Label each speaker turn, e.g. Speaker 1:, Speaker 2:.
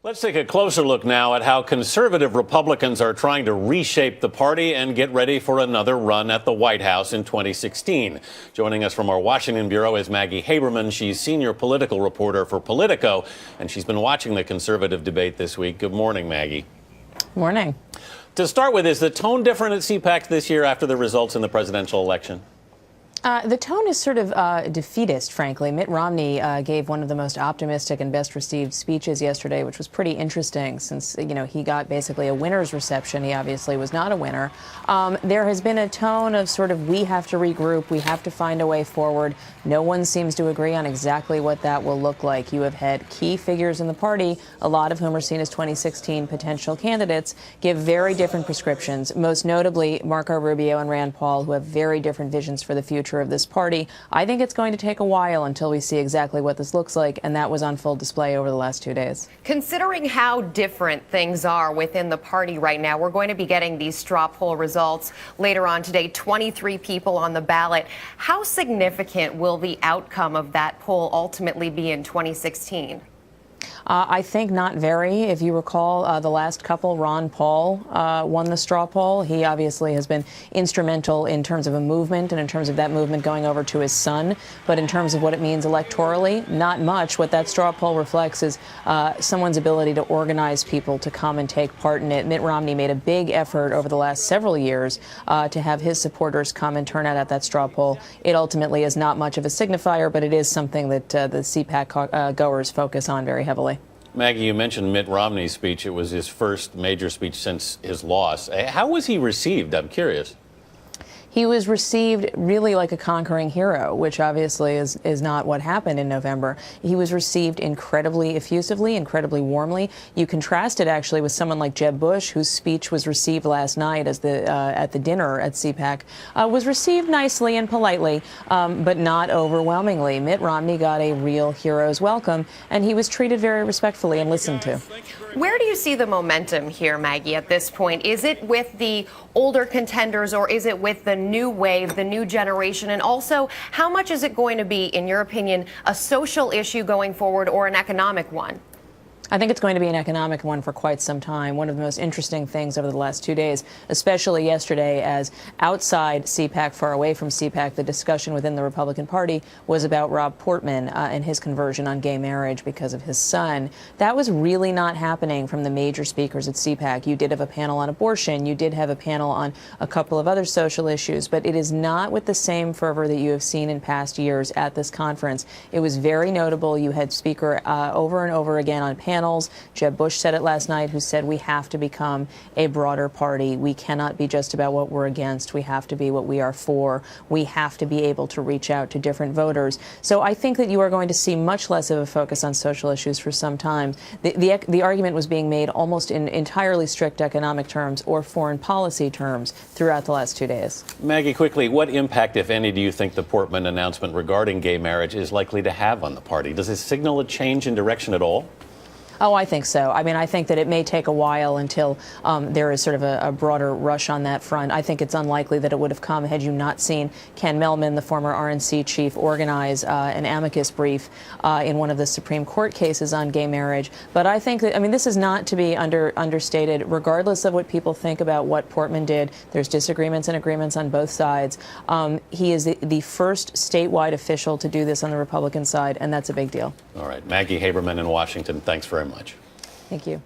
Speaker 1: Let's take a closer look now at how conservative Republicans are trying to reshape the party and get ready for another run at the White House in 2016. Joining us from our Washington bureau is Maggie Haberman. She's senior political reporter for Politico, and she's been watching the conservative debate this week. Good morning, Maggie.
Speaker 2: Morning.
Speaker 1: To start with, is the tone different at CPAC this year after the results in the presidential election?
Speaker 2: The tone is sort of defeatist, frankly. Mitt Romney gave one of the most optimistic and best received speeches yesterday, which was pretty interesting since, he got basically a winner's reception. He obviously was not a winner. There has been a tone of sort of, we have to regroup, we have to find a way forward. No one seems to agree on exactly what that will look like. You have had key figures in the party, a lot of whom are seen as 2016 potential candidates, give very different prescriptions, most notably Marco Rubio and Rand Paul, who have very different visions for the future of this party. I think it's going to take a while until we see exactly what this looks like, and that was on full display over the last 2 days.
Speaker 3: Considering how different things are within the party right now, we're going to be getting these straw poll results later on today, 23 people on the ballot. How significant will the outcome of that poll ultimately be in 2016?
Speaker 2: I think not very. If you recall, the last couple, Ron Paul won the straw poll. He obviously has been instrumental in terms of a movement and in terms of that movement going over to his son. But in terms of what it means electorally, not much. What that straw poll reflects is someone's ability to organize people to come and take part in it. Mitt Romney made a big effort over the last several years to have his supporters come and turn out at that straw poll. It ultimately is not much of a signifier, but it is something that the CPAC goers focus on very heavily.
Speaker 1: Maggie, you mentioned Mitt Romney's speech. It was his first major speech since his loss. How was he received? I'm curious.
Speaker 2: He was received really like a conquering hero, which obviously is not what happened in November. He was received incredibly effusively, incredibly warmly. You contrast it actually with someone like Jeb Bush, whose speech was received last night as at the dinner at CPAC, was received nicely and politely, but not overwhelmingly. Mitt Romney got a real hero's welcome, and he was treated very respectfully and listened to.
Speaker 3: Where do you see the momentum here, Maggie, at this point? Is it with the older contenders, or is it with the new wave, the new generation? And also, how much is it going to be, in your opinion, a social issue going forward or an economic one?
Speaker 2: I think it's going to be an economic one for quite some time. One of the most interesting things over the last 2 days, especially yesterday, as outside CPAC, far away from CPAC, the discussion within the Republican Party was about Rob Portman and his conversion on gay marriage because of his son. That was really not happening from the major speakers at CPAC. You did have a panel on abortion. You did have a panel on a couple of other social issues, but it is not with the same fervor that you have seen in past years at this conference. It was very notable. You had speaker over and over again on panels. Jeb Bush said it last night, who said we have to become a broader party. We cannot be just about what we're against. We have to be what we are for. We have to be able to reach out to different voters. So I think that you are going to see much less of a focus on social issues for some time. The argument was being made almost in entirely strict economic terms or foreign policy terms throughout the last 2 days.
Speaker 1: Maggie, quickly, what impact, if any, do you think the Portman announcement regarding gay marriage is likely to have on the party? Does it signal a change in direction at all?
Speaker 2: Oh, I think so. I mean, I think that it may take a while until there is sort of a broader rush on that front. I think it's unlikely that it would have come had you not seen Ken Mehlman, the former RNC chief, organize an amicus brief in one of the Supreme Court cases on gay marriage. But I think that, this is not to be understated. Regardless of what people think about what Portman did, there's disagreements and agreements on both sides. He is the first statewide official to do this on the Republican side, and that's a big deal.
Speaker 1: All right. Maggie Haberman in Washington, thanks very much.
Speaker 2: Thank you.